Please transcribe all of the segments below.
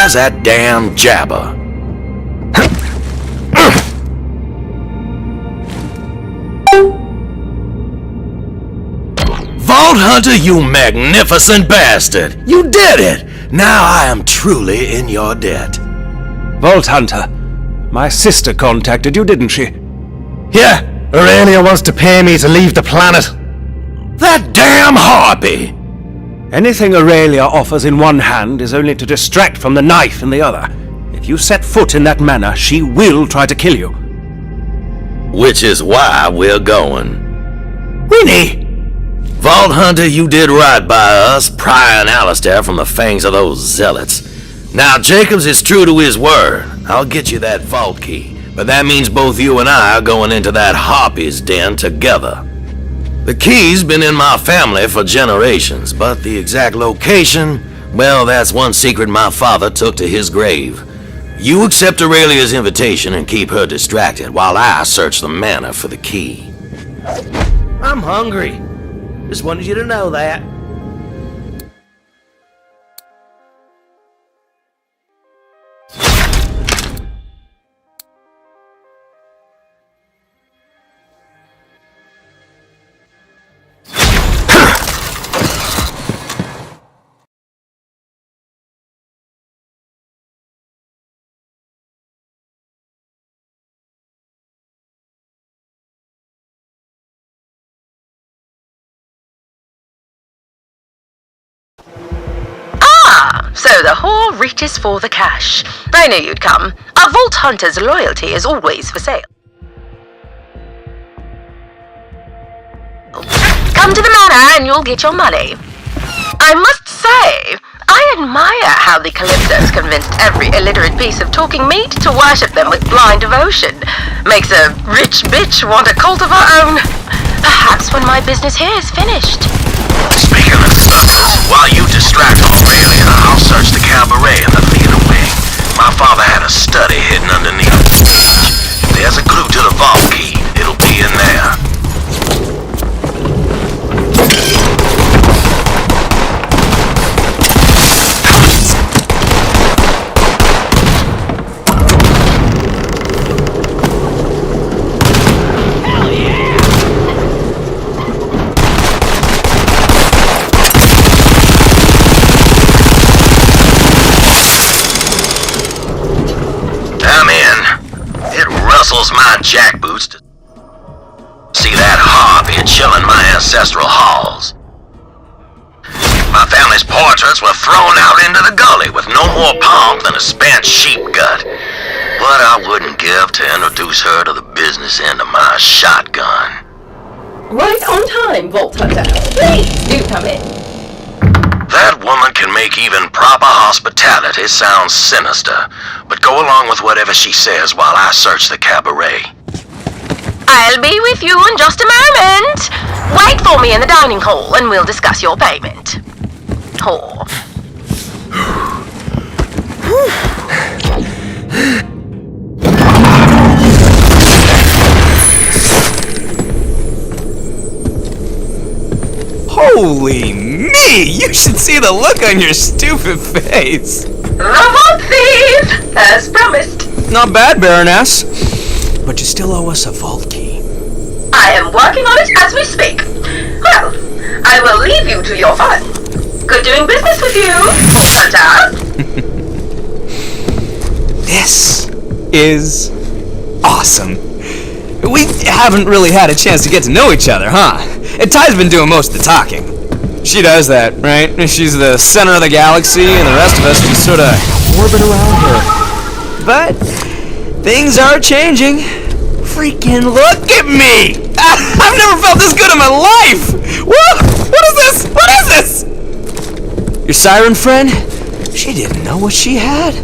as that damn jabber. Vault Hunter, you magnificent bastard! You did it! Now I am truly in your debt. Vault Hunter, my sister contacted you, didn't she? Yeah, Aurelia wants to pay me to leave the planet. That damn Harpy! Anything Aurelia offers in one hand is only to distract from the knife in the other. If you set foot in that manor, she will try to kill you. Which is why we're going. Winnie! Vault Hunter, you did right by us, prying Alistair from the fangs of those zealots. Now, Jacobs is true to his word. I'll get you that vault key, but that means both you and I are going into that Harpy's den together. The key's been in my family for generations, but the exact location, well, that's one secret my father took to his grave. You accept Aurelia's invitation and keep her distracted while I search the manor for the key. I'm hungry. Just wanted you to know that. So the whore reaches for the cash. I knew you'd come. A Vault Hunter's loyalty is always for sale. Come to the manor and you'll get your money. I must say, I admire how the Calypsos convinced every illiterate piece of talking meat to worship them with blind devotion. Makes a rich bitch want a cult of her own. Perhaps when my business here is finished. Speaking of suckers, while you distract Aurelia, I'll search the cabaret in the theater wing. My father had a study hidden underneath the stage. There's a clue to the vault key. It'll be in there. My jackboots to see that Harpy chilling my ancestral halls. My family's portraits were thrown out into the gully with no more pomp than a spent sheep gut. What I wouldn't give to introduce her to the business end of my shotgun. Right on time, Vault Hunter. Please do come in. That woman can make even proper hospitality sound sinister, but go along with whatever she says while I search the cabaret. I'll be with you in just a moment. Wait for me in the dining hall and we'll discuss your payment. Whore. Holy me! You should see the look on your stupid face! Robot thief! As promised. Not bad, Baroness. But you still owe us a vault key. I am working on it as we speak. Well, I will leave you to your fun. Good doing business with you, Hunter. This is awesome. We haven't really had a chance to get to know each other, huh? And Ty's been doing most of the talking. She does that, right? She's the center of the galaxy, and the rest of us just sort of orbit around her. But things are changing. Freaking look at me! I've never felt this good in my life! What is this? What is this? Your siren friend? She didn't know what she had.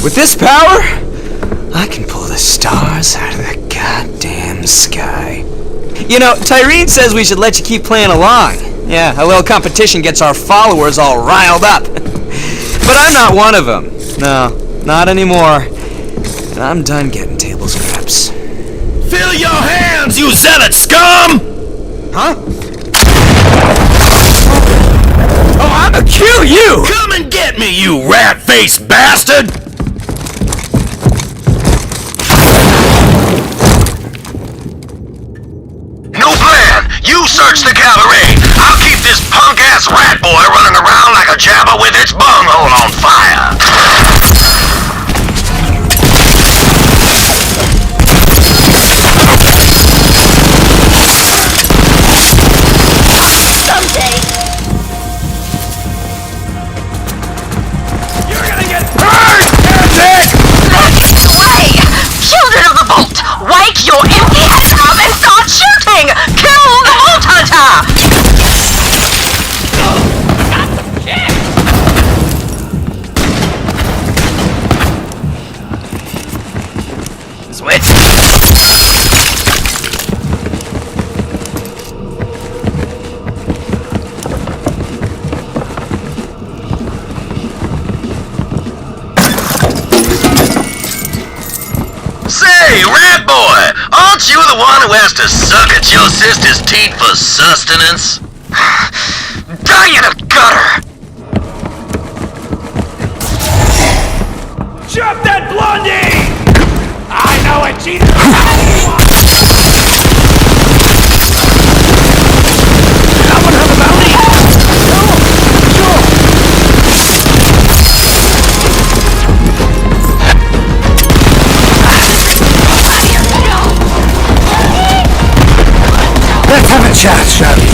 With this power, I can pull the stars out of the goddamn sky. You know, Tyreen says we should let you keep playing along. Yeah, a little competition gets our followers all riled up. But I'm not one of them. No, not anymore. And I'm done getting table scraps. Fill your hands, you zealot scum! Huh? Oh, I'ma kill you! Come and get me, you rat-faced bastard! No plan! You search the cabaret! I'll keep this punk-ass rat boy running around like a jabber with its bunghole on fire! Children of the Vault, wake your empty heads up and start shooting! Kill the Vault Hunter! Switch! Say, rat boy, aren't you the one who has to suck at your sister's teat for sustenance? Die in a gutter! Jump that blondie! I know it, Jesus! Someone have a bounty? Let's have a chat, shall we?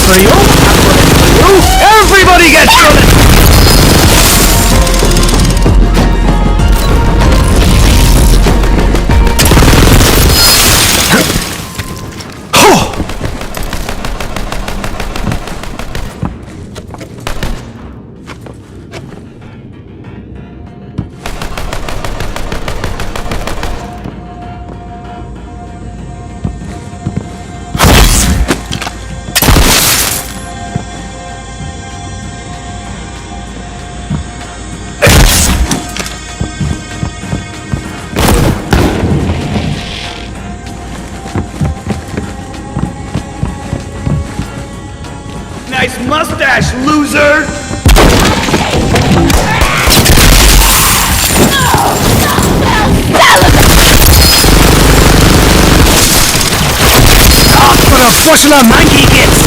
For you? Everybody gets from it! Nice mustache, loser! What a bushel of monkey gets!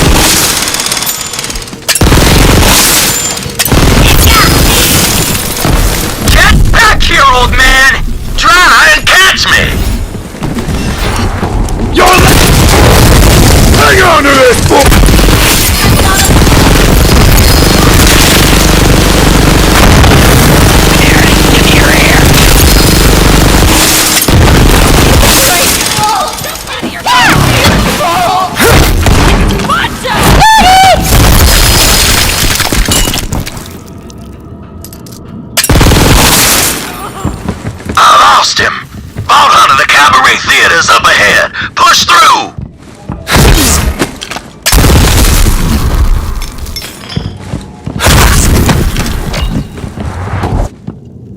Get back here, old man! Try and catch me! You're hang on to this book! Him! Vault Hunter, the Cabaret Theater's up ahead! Push through!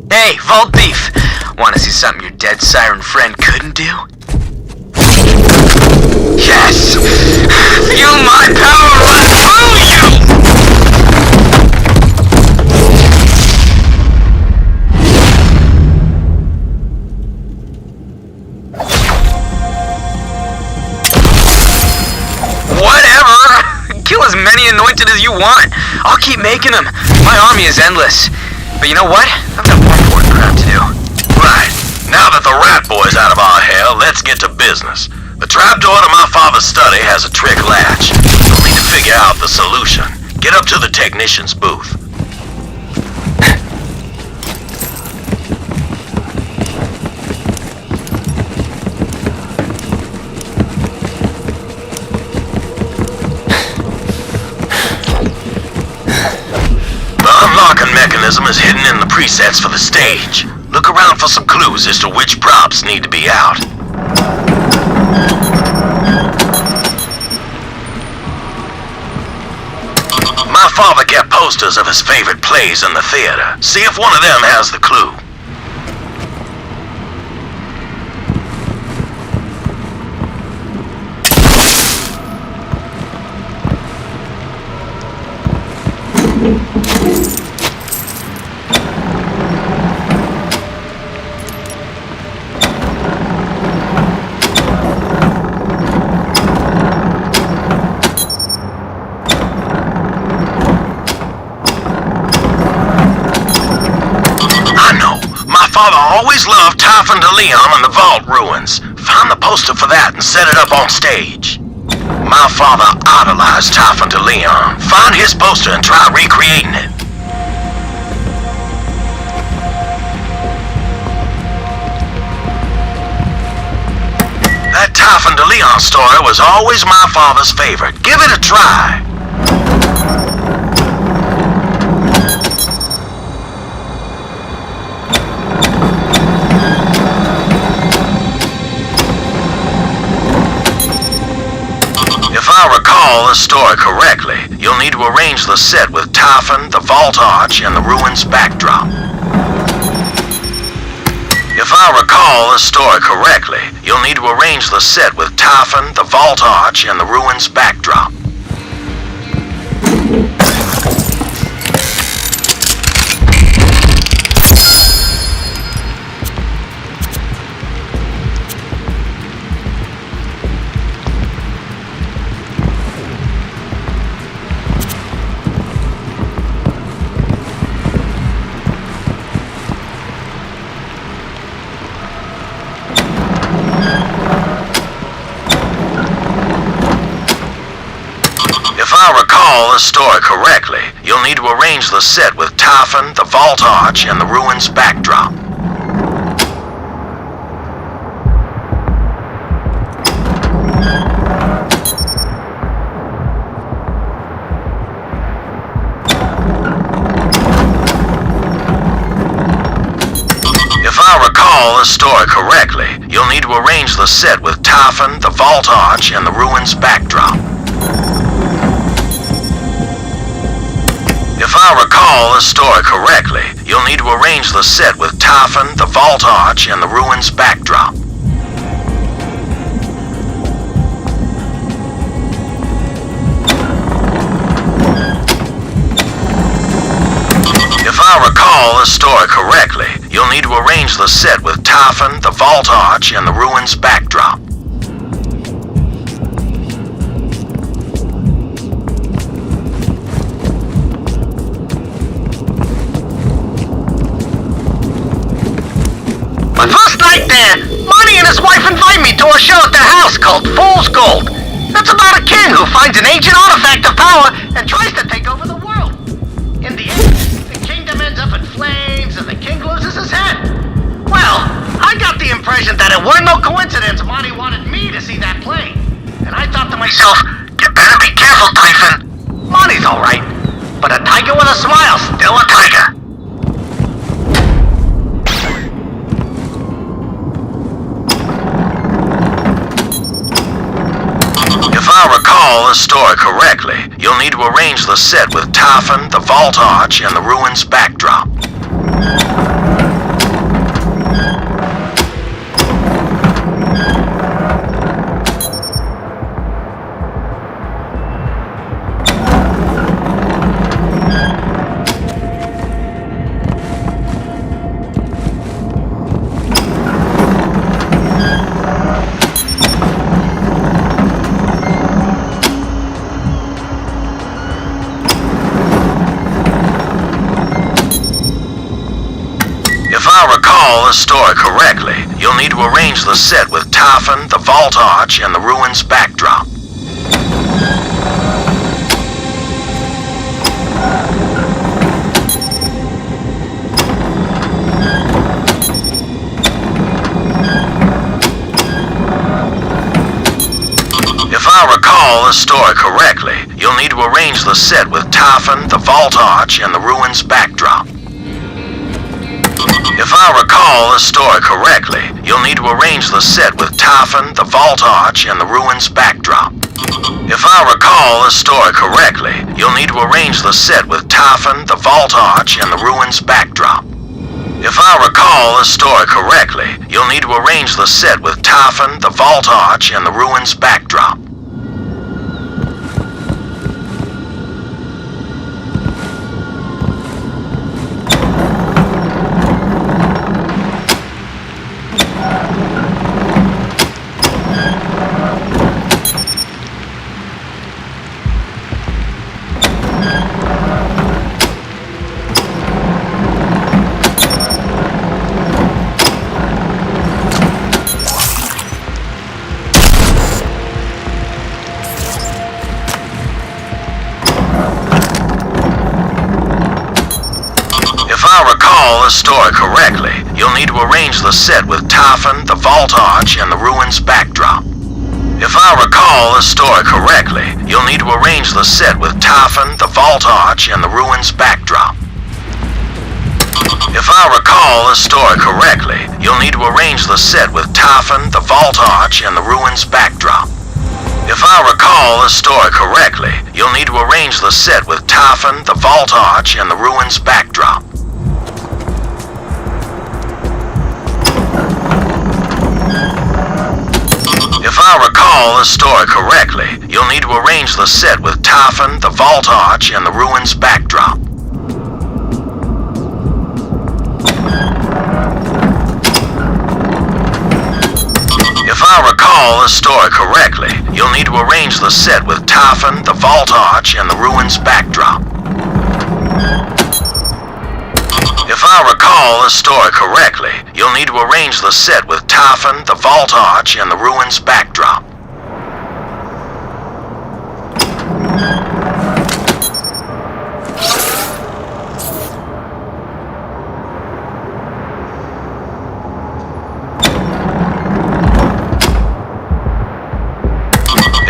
Hey, Vault Thief! Want to see something your dead siren friend couldn't do? Yes! Feel my power run through you! Kill as many anointed as you want. I'll keep making them. My army is endless. But you know what? I've got more important crap to do. Right. Now that the rat boy's out of our hair, let's get to business. The trapdoor to my father's study has a trick latch. We'll need to figure out the solution. Get up to the technician's booth. Mechanism is hidden in the presets for the stage. Look around for some clues as to which props need to be out. My father kept posters of his favorite plays in the theater. See if one of them has the clue. Father always loved Typhon de Leon and the Vault Ruins. Find the poster for that and set it up on stage. My father idolized Typhon de Leon. Find his poster and try recreating it. That Typhon de Leon story was always my father's favorite. Give it a try. If I recall the story correctly, you'll need to arrange the set with Typhon, the Vault Arch, and the ruins backdrop. If I recall the story correctly, you'll need to arrange the set with Typhon, the Vault Arch, and the ruins backdrop. If I recall the story correctly, you'll need to arrange the set with Typhon, the Vault Arch, and the ruins backdrop. If I recall the story correctly, you'll need to arrange the set with Typhon, the Vault Arch, and the ruins backdrop. If I recall the story correctly, you'll need to arrange the set with Typhon, the Vault Arch, and the ruins backdrop. If I recall the story correctly, you'll need to arrange the set with Typhon, the Vault Arch, and the ruins backdrop. My first night there, Monty and his wife invite me to a show at their house called Fool's Gold. It's about a king who finds an ancient artifact of power and tries to take over the world. In the end, the kingdom ends up in flames and the king loses his head. Well, I got the impression that it weren't no coincidence Monty wanted me to see that play. And I thought to myself, you better be careful, Typhon. Monty's alright, but a tiger with a smile's still a tiger. If I recall the story correctly, you'll need to arrange the set with Typhon, the Vault Arch, and the ruins backdrop. If I recall the story correctly, you'll need to arrange the set with Typhon, the Vault Arch, and the ruins backdrop. If I recall the story correctly, you'll need to arrange the set with Typhon, the Vault Arch, and the ruins backdrop. If I recall the story correctly, you'll need to arrange the set with Typhon, the Vault Arch, and the ruins backdrop. If I recall the story correctly, you'll need to arrange the set with Typhon, the Vault Arch, and the Ruins backdrop. If I recall the story correctly, you'll need to arrange the set with Typhon, the Vault Arch, and the Ruins backdrop. If I recall the story correctly, you'll need to arrange the set with Typhon, the Vault Arch, and the Ruins backdrop. If I recall the story correctly, you'll need to arrange the set with Typhon, the Vault Arch, and the Ruins backdrop. If I recall the story correctly, you'll need to arrange the set with Typhon, the Vault Arch, and the Ruins backdrop. If I recall the story correctly, you'll need to arrange the set with Typhon, the Vault Arch, and the Ruins backdrop. If I recall the story correctly, you'll need to arrange the set with Typhon, the Vault Arch, and the Ruins backdrop. If I recall the story correctly, you'll need to arrange the set with Typhon, the Vault Arch, and the Ruins backdrop. If I recall the story correctly, you'll need to arrange the set with Typhon, the Vault Arch, and the Ruins backdrop.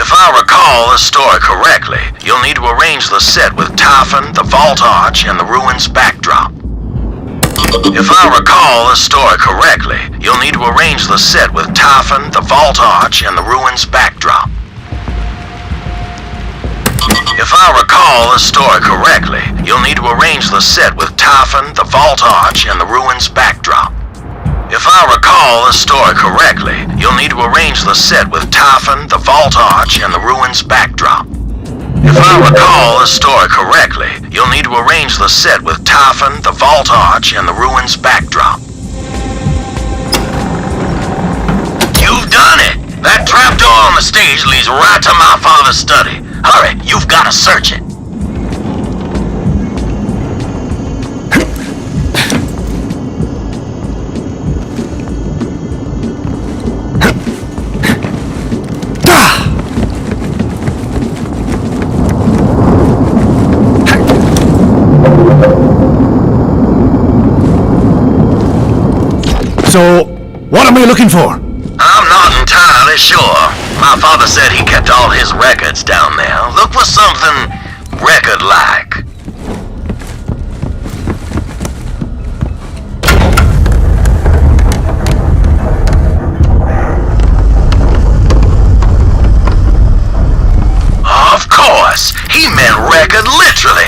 If I recall the story correctly, you'll need to arrange the set with Typhon, the Vault Arch, and the Ruins backdrop. If I recall the story correctly, you'll need to arrange the set with Typhon, the Vault Arch, and the Ruins backdrop. If I recall the story correctly, you'll need to arrange the set with Typhon, the Vault Arch, and the Ruins backdrop. If I recall the story correctly, you'll need to arrange the set with Typhon, the Vault Arch, and the Ruins backdrop. If I recall the story correctly, you'll need to arrange the set with Typhon, the Vault Arch, and the Ruins backdrop. You've done it! That trapdoor on the stage leads right to my father's study. Hurry, you've got to search it. So, what am I looking for? I'm not entirely sure. My father said he kept all his records down there. Look for something record-like. Of course! He meant record literally!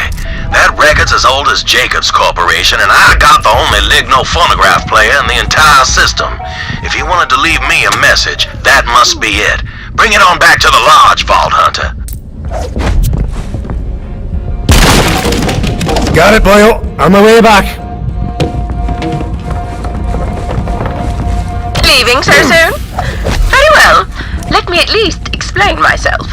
That record's as old as Jacobs Corporation, and I got the only Ligno phonograph player in the entire system. If he wanted to leave me a message, that must be it. Bring it on back to the lodge, Vault Hunter. Got it, boyo. On my way back. Leaving so soon? Very well. Let me at least explain myself.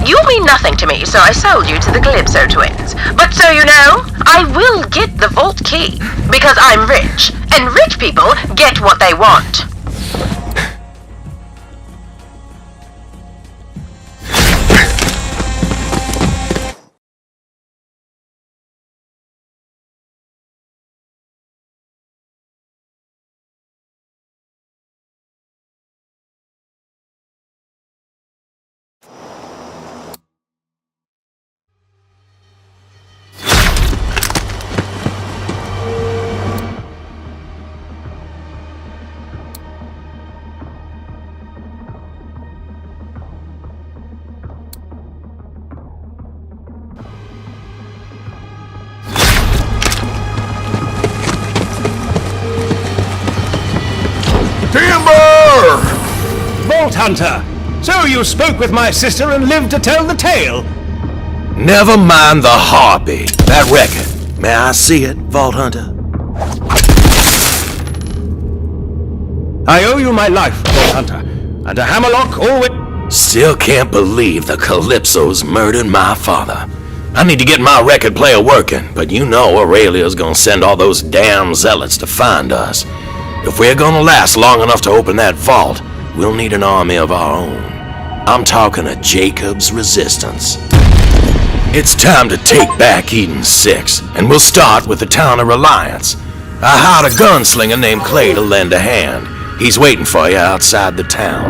You mean nothing to me, so I sold you to the Calypso twins. But so you know, I will get the vault key, because I'm rich, and rich people get what they want. Vault Hunter! So you spoke with my sister and lived to tell the tale. Never mind the Harpy. That record. May I see it, Vault Hunter? I owe you my life, Vault Hunter, and a hammerlock always... Still can't believe the Calypsos murdered my father. I need to get my record player working, but you know Aurelia's gonna send all those damn zealots to find us. If we're gonna last long enough to open that vault, we'll need an army of our own. I'm talking a Jacob's resistance. It's time to take back Eden 6, and we'll start with the town of Reliance. I hired a gunslinger named Clay to lend a hand. He's waiting for you outside the town.